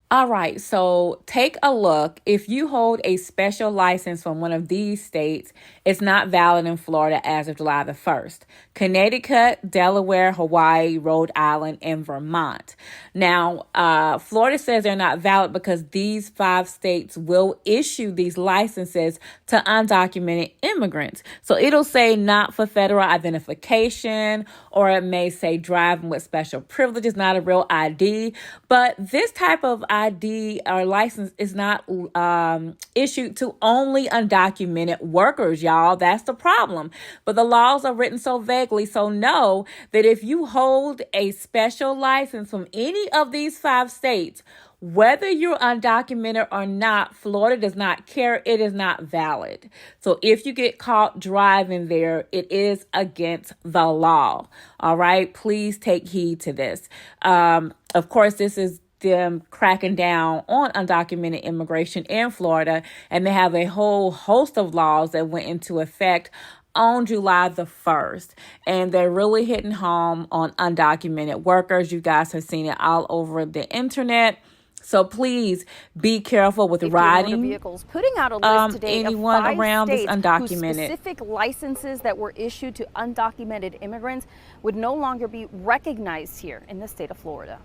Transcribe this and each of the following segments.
All right, so take a look. If you hold a special license from one of these states, it's not valid in Florida as of July the 1st. Connecticut, Delaware, Hawaii, Rhode Island, and Vermont. Now, Florida says they're not valid because these 5 states will issue these licenses to undocumented immigrants. So it'll say not for federal identification, or it may say driving with special privileges, not a real ID. But this type of ID or license is not issued to only undocumented workers, y'all. That's the problem. But the laws are written so vaguely. So know that if you hold a special license from any of these 5 states, whether you're undocumented or not, Florida does not care. It is not valid. So if you get caught driving there, it is against the law. All right. Please take heed to this. Of course, this is them cracking down on undocumented immigration in Florida, and they have a whole host of laws that went into effect on July the 1st, and they're really hitting home on undocumented workers. You guys have seen it all over the internet. So please be careful with riding vehicles, putting out a list today anyone of 5 around states this undocumented. whose specific licenses that were issued to undocumented immigrants would no longer be recognized here in the state of Florida.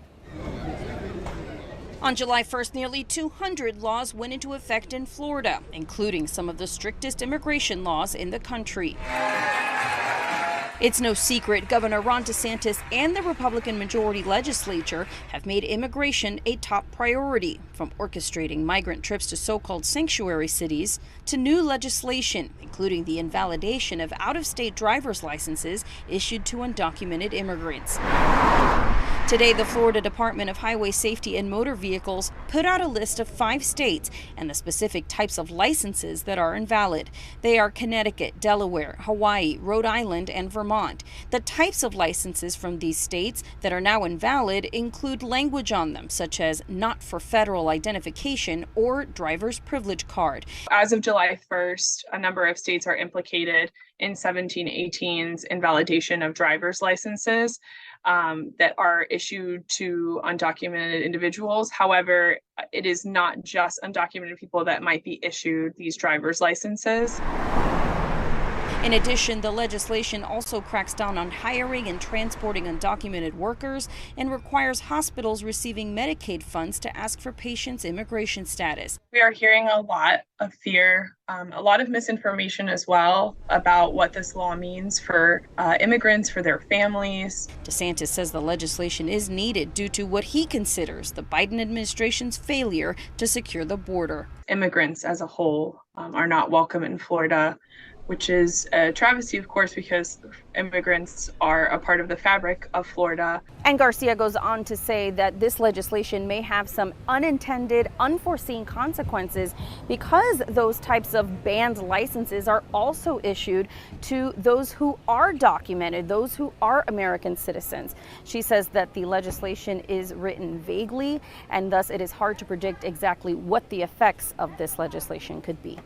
On July 1st, nearly 200 laws went into effect in Florida, including some of the strictest immigration laws in the country. It's no secret Governor Ron DeSantis and the Republican majority legislature have made immigration a top priority, from orchestrating migrant trips to so-called sanctuary cities to new legislation, including the invalidation of out-of-state driver's licenses issued to undocumented immigrants. Today, the Florida Department of Highway Safety and Motor Vehicles put out a list of 5 states and the specific types of licenses that are invalid. They are Connecticut, Delaware, Hawaii, Rhode Island, and Vermont. The types of licenses from these states that are now invalid include language on them, such as not for federal identification or driver's privilege card. As of July 1st, a number of states are implicated in 1718's invalidation of driver's licenses that are issued to undocumented individuals. However, it is not just undocumented people that might be issued these driver's licenses. In addition, the legislation also cracks down on hiring and transporting undocumented workers and requires hospitals receiving Medicaid funds to ask for patients' immigration status. We are hearing a lot of fear, a lot of misinformation as well about what this law means for immigrants, for their families. DeSantis says the legislation is needed due to what he considers the Biden administration's failure to secure the border. Immigrants as a whole are not welcome in Florida, which is a travesty, of course, because immigrants are a part of the fabric of Florida. And Garcia goes on to say that this legislation may have some unintended, unforeseen consequences because those types of banned licenses are also issued to those who are documented, those who are American citizens. She says that the legislation is written vaguely, and thus it is hard to predict exactly what the effects of this legislation could be.